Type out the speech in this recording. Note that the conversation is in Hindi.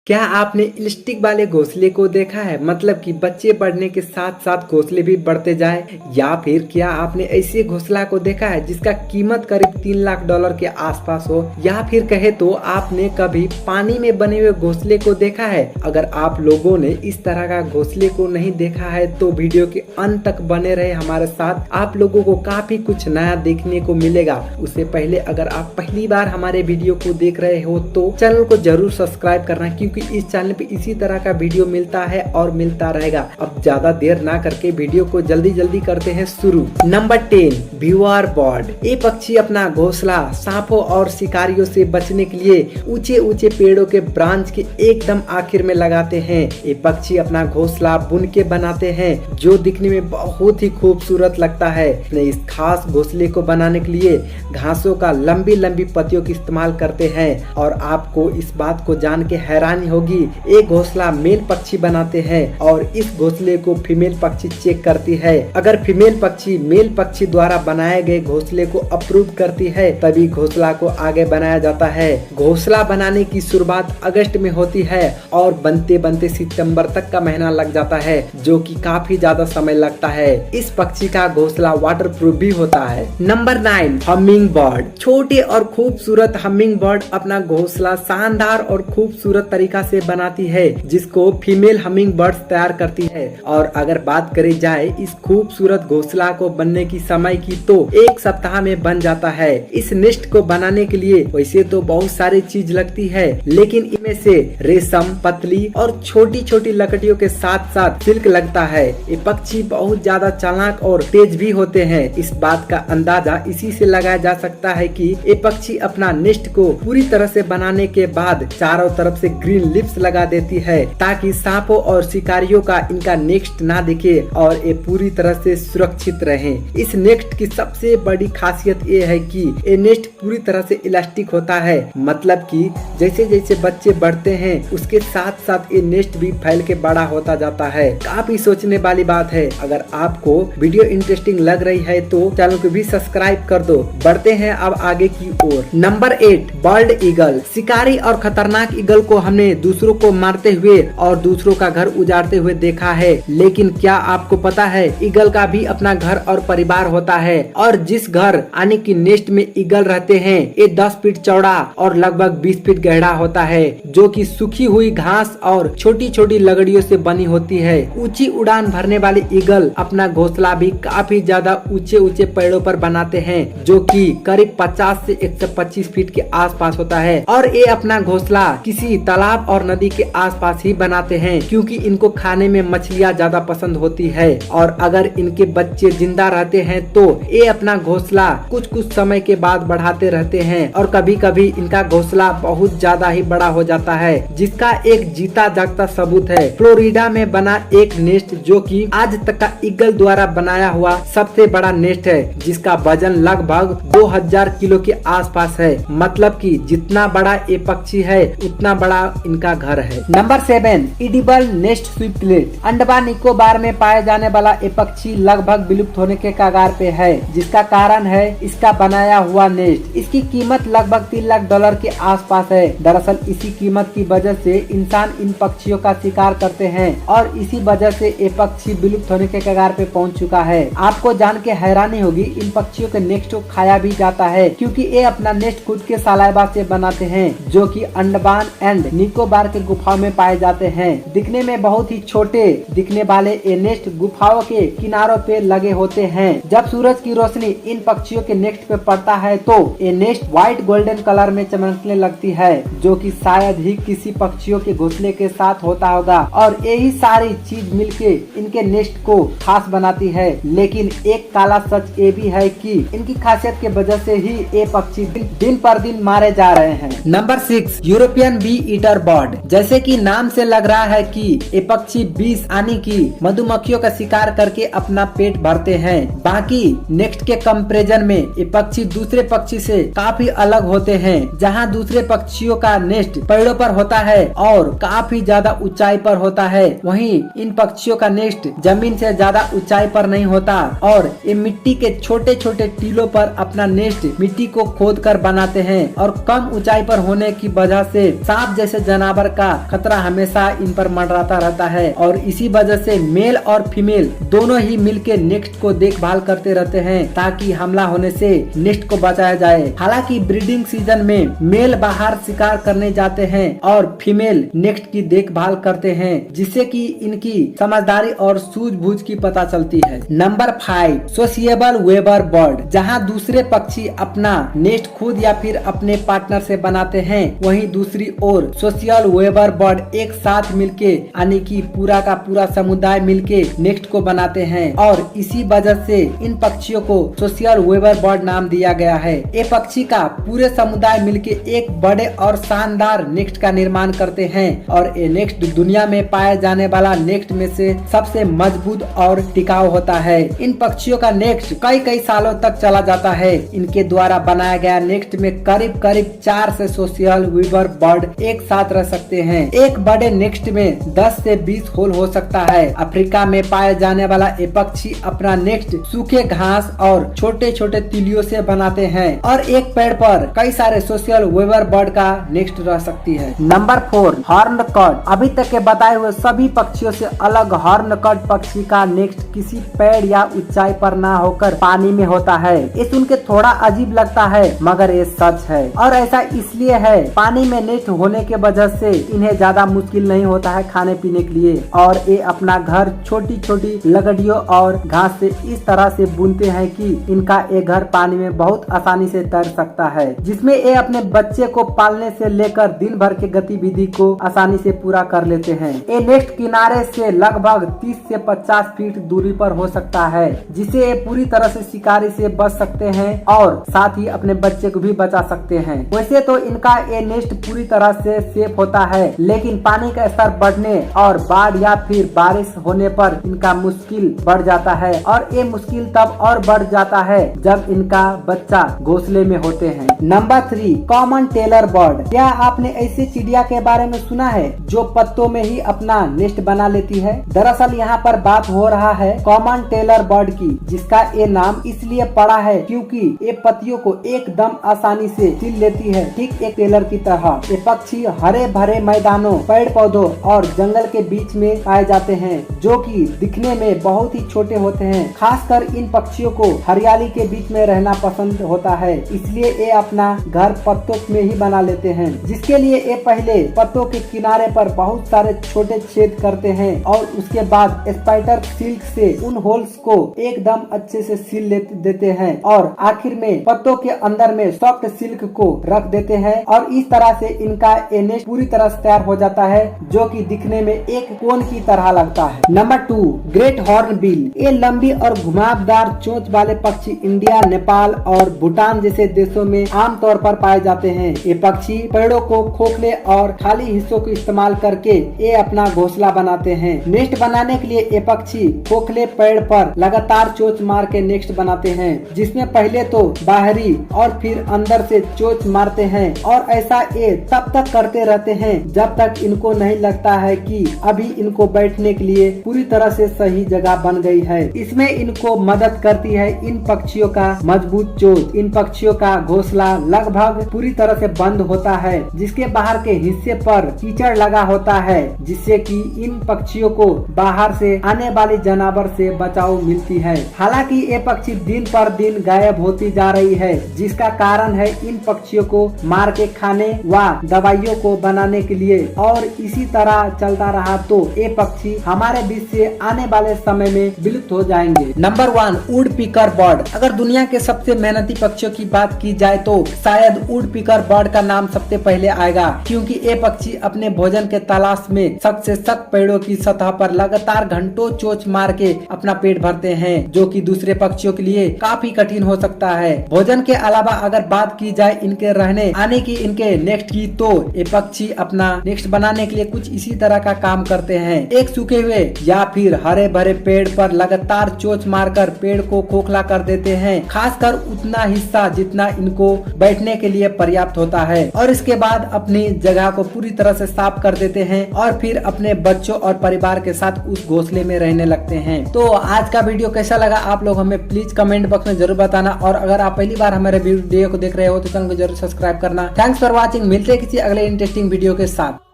क्या आपने इलास्टिक वाले घोंसले को देखा है? मतलब कि बच्चे बढ़ने के साथ साथ घोंसले भी बढ़ते जाए। या फिर क्या आपने ऐसे घोंसला को देखा है जिसका कीमत करीब $3 लाख के आसपास हो? या फिर कहे तो आपने कभी पानी में बने हुए घोंसले को देखा है? अगर आप लोगों ने इस तरह का घोंसले को नहीं देखा है तो वीडियो के अंत तक बने रहे हमारे साथ, आप लोगों को काफी कुछ नया देखने को मिलेगा। उससे पहले अगर आप पहली बार हमारे वीडियो को देख रहे हो तो चैनल को जरूर सब्सक्राइब करना, क्योंकि इस चैनल पे इसी तरह का वीडियो मिलता है और मिलता रहेगा। अब ज्यादा देर ना करके वीडियो को जल्दी जल्दी करते हैं शुरू। Number 10, viewer bird. ये पक्षी अपना घोंसला सांपों और शिकारियों से बचने के लिए ऊंचे ऊंचे पेड़ों के ब्रांच के एकदम आखिर में लगाते हैं। ये पक्षी अपना घोंसला बुन के बनाते हैं जो दिखने में बहुत ही खूबसूरत लगता है। इस खास घोंसले को बनाने के लिए घासों का लंबी लंबी पत्तियों का इस्तेमाल करते हैं। और आपको इस बात को जान के हैरानी होगी, एक घोंसला मेल पक्षी बनाते हैं और इस घोंसले को फीमेल पक्षी चेक करती है। अगर फीमेल पक्षी मेल पक्षी द्वारा बनाए गए घोंसले को अप्रूव करती है तभी घोंसला को आगे बनाया जाता है। घोंसला बनाने की शुरुआत अगस्त में होती है और बनते बनते सितंबर तक का महीना लग जाता है, जो कि काफी ज्यादा समय लगता है। इस पक्षी का घोंसला वाटरप्रूफ भी होता है। Number 9, humming bird. छोटे और खूबसूरत हमिंग बर्ड अपना घोंसला शानदार और खूबसूरत तरीका से बनाती है, जिसको फीमेल हमिंग बर्ड तैयार करती है। और अगर बात करी जाए इस खूबसूरत घोंसला को बनने की समय की तो 1 सप्ताह में बन जाता है। इस नेस्ट को बनाने के लिए वैसे तो बहुत सारी चीज लगती है, लेकिन इनमें से रेशम, पतली और छोटी छोटी लकड़ियों के साथ साथ सिल्क लगता है। ये पक्षी बहुत ज्यादा चालाक और तेज भी होते हैं। इस बात का अंदाजा इसी से लगाया जा सकता है कि ये पक्षी अपना नेस्ट को पूरी तरह से बनाने के बाद चारों तरफ से ग्रीन लिप्स लगा देती है, ताकि सांपों और शिकारियों का इनका नेस्ट ना दिखे और ये पूरी तरह से सुरक्षित रहे। इस नेस्ट की सबसे बड़ी खासियत ये है कि ये नेस्ट पूरी तरह से इलास्टिक होता है। मतलब कि जैसे जैसे बच्चे बढ़ते हैं उसके साथ साथ ये नेस्ट भी फैल के बड़ा होता जाता है। काफी सोचने वाली बात है। अगर आपको वीडियो इंटरेस्टिंग लग रही है तो चैनल को भी सब्सक्राइब कर दो। बढ़ते हैं अब आगे की ओर। Number 8, bird eagle. शिकारी और खतरनाक ईगल को हमने दूसरों को मारते हुए और दूसरों का घर उजाड़ते हुए देखा है, लेकिन क्या आपको पता है ईगल का भी अपना घर और परिवार होता है। और जिस घर यानी कि नेस्ट में ईगल रहते हैं ये 10 फीट चौड़ा और लगभग 20 फीट गहरा होता है, जो कि सूखी हुई घास और छोटी छोटी लकड़ियों से बनी होती है। ऊंची उड़ान भरने वाले ईगल अपना घोंसला भी काफी ज्यादा ऊंचे ऊंचे पेड़ों पर बनाते हैं, जो कि करीब 50 से 125 फीट के आसपास होता है। और ये अपना घोंसला किसी तालाब और नदी के आसपास ही बनाते हैं, क्योंकि इनको खाने में मछलियाँ ज्यादा पसंद होती है। और अगर इनके बच्चे जिंदा रहते हैं तो ये अपना घोंसला कुछ कुछ समय के बाद बढ़ाते रहते हैं और कभी कभी इनका घोंसला बहुत ज्यादा ही बड़ा हो जाता है, जिसका एक जीता जागता सबूत है फ्लोरिडा में बना एक नेस्ट, जो कि आज तक का ईगल द्वारा बनाया हुआ सबसे बड़ा नेस्ट है, जिसका वजन लगभग 2000 किलो के आसपास है। मतलब कि जितना बड़ा ये पक्षी है उतना बड़ा इनका घर है। Number 7, edible nest swiftlet. Andaman Nicobar में पाए जाने वाला ये पक्षी लगभग विलुप्त होने के कगार पे है, जिसका कारण है इसका बनाया हुआ नेस्ट। इसकी कीमत लगभग $3 लाख के आसपास है। दरअसल इसी कीमत की वजह से इंसान इन पक्षियों का शिकार करते हैं और इसी वजह से ये पक्षी विलुप्त होने के कगार पे पहुंच चुका है। आपको जान के हैरानी होगी, इन पक्षियों के नेस्ट को खाया भी जाता है, क्योंकि ये अपना नेस्ट खुद के सलाइवा से बनाते हैं, जो कि अंडमान एंड निकोबार के गुफाओं में पाए जाते हैं। दिखने में बहुत ही छोटे दिखने वाले ये नेस्ट गुफाओं के किनारों पे लगे होते हैं। जब सूरज की रोशनी इन पक्षियों के नेस्ट पे पड़ता है तो ये नेस्ट व्हाइट गोल्डन कलर में चमकने लगती है, जो कि शायद ही किसी पक्षियों के घोंसले के साथ होता होगा। और यही सारी चीज मिलके इनके नेस्ट को खास बनाती है। लेकिन एक काला सच ये भी है कि इनकी खासियत के वजह से ही ये पक्षी दिन पर दिन मारे जा रहे हैं। Number 6, European bee eater bird. जैसे कि नाम से लग रहा है कि ये पक्षी बीस यानी कि मधुमक्खियों का शिकार करके अपना पेट भरते हैं। बाकी नेक्स्ट के कंपैरिजन में ये पक्षी दूसरे पक्षी से काफी अलग होते हैं। जहां दूसरे पक्षियों का नेस्ट पेड़ों पर होता है और काफी ज्यादा ऊंचाई पर होता है, वहीं इन पक्षियों का नेस्ट जमीन से ज्यादा ऊंचाई पर नहीं होता और ये मिट्टी के छोटे छोटे टीलों पर अपना नेस्ट मिट्टी को खोद कर बनाते हैं। और कम ऊंचाई पर होने की वजह से सांप जैसे जानवर का खतरा हमेशा इन पर मंडराता रहता है और इसी वजह से मेल और फीमेल दोनों ही मिलके नेस्ट को देखभाल करते रहते हैं ताकि हमला होने से नेस्ट को बचाया जाए। हालांकि ब्रीडिंग सीजन में मेल बाहर शिकार करने जाते हैं और फीमेल नेस्ट की देखभाल करते हैं, जिससे कि इनकी समझदारी और सूझबूझ की पता चलती है। Number 5, sociable weber bird. जहां दूसरे पक्षी अपना नेस्ट खुद या फिर अपने पार्टनर से बनाते हैं, वहीं दूसरी ओर सोशल वेबर बर्ड एक साथ मिलके यानी कि पूरा का पूरा समुदाय मिलके नेस्ट को बनाते हैं और इसी वजह से इन पक्षियों को सोशल वेबर बर्ड नाम दिया गया है। ये पक्षी का पूरे समुदाय मिलके एक बड़े और शानदार नेस्ट का निर्माण करते हैं और ये नेस्ट दुनिया में पाए जाने वाला नेस्ट में से सबसे मजबूत और टिकाऊ होता है। इन पक्षियों का नेस्ट कई सालों तक चला जाता है। इनके द्वारा बनाया गया नेस्ट में करीब 4 से सोशल वेबर बर्ड एक साथ रह सकते हैं। एक बड़े नेस्ट में 10 से 20 होल हो सकता है। अफ्रीका में पाए जाने वाला ये पक्षी अपना नेस्ट सूखे घास और छोटे छोटे तिलियों से बनाते हैं और एक पेड़ पर कई सारे सोशल वेबर बर्ड का नेस्ट रह सकती है। Number 4, horn cut. अभी तक के बताए हुए सभी पक्षियों से अलग हॉर्न कट पक्षी का नेस्ट किसी पेड़ या ऊंचाई पर ना होकर पानी में होता है। ये सुन के थोड़ा अजीब लगता है मगर ये सच है और ऐसा इसलिए है पानी में नेस्ट होने के वजह से इन्हें ज्यादा मुश्किल नहीं होता है खाने पीने के लिए और ये अपना घर छोटी छोटी लकड़ियों और घास से इस तरह से बुनते हैं कि इनका ये घर पानी में बहुत आसानी से तैर सकता है, जिसमें ये अपने बच्चे को पालने से लेकर दिन भर के गतिविधि को आसानी से पूरा कर लेते हैं। ये नेस्ट किनारे से लगभग 30 से 50 फीट दूरी पर हो सकता है, जिससे ये पूरी तरह से शिकारी से बच सकते हैं और साथ ही अपने बच्चे को भी बचा सकते हैं। वैसे तो इनका ये नेस्ट पूरी तरह से सेफ होता है, लेकिन पानी का स्तर बढ़ने और बाढ़ या फिर बारिश होने पर इनका मुश्किल बढ़ जाता है और ये मुश्किल तब और बढ़ जाता है जब इनका बच्चा घोंसले में होते हैं। Number 3, common tailor bird. क्या आपने ऐसी चिड़िया के बारे में सुना है जो पत्तों में ही अपना नेस्ट बना लेती है? दरअसल यहाँ पर बात हो रहा है कॉमन टेलर बर्ड की, जिसका ये नाम इसलिए पड़ा है क्योंकि ये पत्तियों को एकदम आसानी से सिल लेती है, ठीक एक टेलर की तरह। ये पक्षी हरे भरे मैदानों, पेड़ पौधों और जंगल के बीच में पाए जाते हैं, जो कि दिखने में बहुत ही छोटे होते हैं। खासकर इन पक्षियों को हरियाली के बीच में रहना पसंद होता है, इसलिए ये अपना घर पत्तों में ही बना लेते हैं, जिसके लिए ये पहले पत्तों के किनारे पर बहुत सारे छोटे छेद करते हैं और उसके बाद स्पाइडर सिल्क से उन होल्स को एकदम अच्छे से सील देते हैं और आखिर में पत्तों के अंदर में सॉफ्ट सिल्क को रख देते हैं और इस तरह से इनका नेस्ट पूरी तरह से तैयार हो जाता है, जो कि दिखने में एक कोन की तरह लगता है। Number 2, great horn bill. ये लंबी और घुमावदार चोंच वाले पक्षी इंडिया, नेपाल और भूटान जैसे देशों में आमतौर पर पाए जाते हैं। ये पक्षी पेड़ों को खोखले और खाली हिस्सों को इस्तेमाल करके ये अपना घोंसला बनाते हैं। नेस्ट बनाने के लिए ये पक्षी खोखले पेड़ पर लगातार चोंच मार के नेस्ट बनाते हैं, जिसमें पहले तो बाहरी और फिर अंदर से चोंच मारते हैं और ऐसा ये तब तक करते रहते हैं जब तक इनको नहीं लगता है कि अभी इनको बैठने के लिए पूरी तरह से सही जगह बन गई है। इसमें इनको मदद करती है इन पक्षियों का मजबूत चोंच। इन पक्षियों का घोंसला लगभग पूरी तरह से बंद होता है, जिसके बाहर के हिस्से पर कीचड़ लगा होता है, जिससे कि इन पक्षियों को बाहर से आने वाले जानवर से बचाव मिलती है। हालांकि ये पक्षी दिन पर दिन गायब होती जा रही है, जिसका कारण है इन पक्षियों को मार के खाने व दवाइयों को बनाने के लिए, और इसी तरह चलता रहा तो ये पक्षी हमारे बीच से आने वाले समय में विलुप्त हो जाएंगे। Number 1, would picker bird. अगर दुनिया के सबसे मेहनती पक्षियों की बात की जाए तो शायद वुड पिकर बर्ड का नाम सबसे पहले आएगा, क्योंकि ये पक्षी अपने भोजन के तलाश में सख्त से सख्त पेड़ों की सतह पर लगातार घंटों चोंच मार के अपना पेट भरते हैं, जो कि दूसरे पक्षियों के लिए काफी कठिन हो सकता है। भोजन के अलावा अगर बात की जाए इनके रहने आने की, इनके नेस्ट की, तो ये पक्षी अपना नेस्ट बनाने के लिए कुछ इसी तरह का काम करते हैं। एक सूखे हुए या फिर हरे भरे पेड़ पर लगातार चोंच मारकर पेड़ को खोखला कर देते हैं, खासकर उतना हिस्सा जितना इनको बैठने के लिए पर्याप्त होता है, और इसके बाद अपनी जगह को पूरी तरह से साफ कर देते हैं और फिर अपने बच्चों और परिवार के साथ उस घोंसले में रहने लगते हैं। तो आज का वीडियो कैसा लगा आप लोग हमें प्लीज कमेंट बॉक्स में जरूर बताना, और अगर आप पहली बार हमारे वीडियो को देख रहे हो तो चैनल को जरूर सब्सक्राइब करना। Thanks for watching. मिलते हैं किसी अगले इंटरेस्टिंग वीडियो के साथ।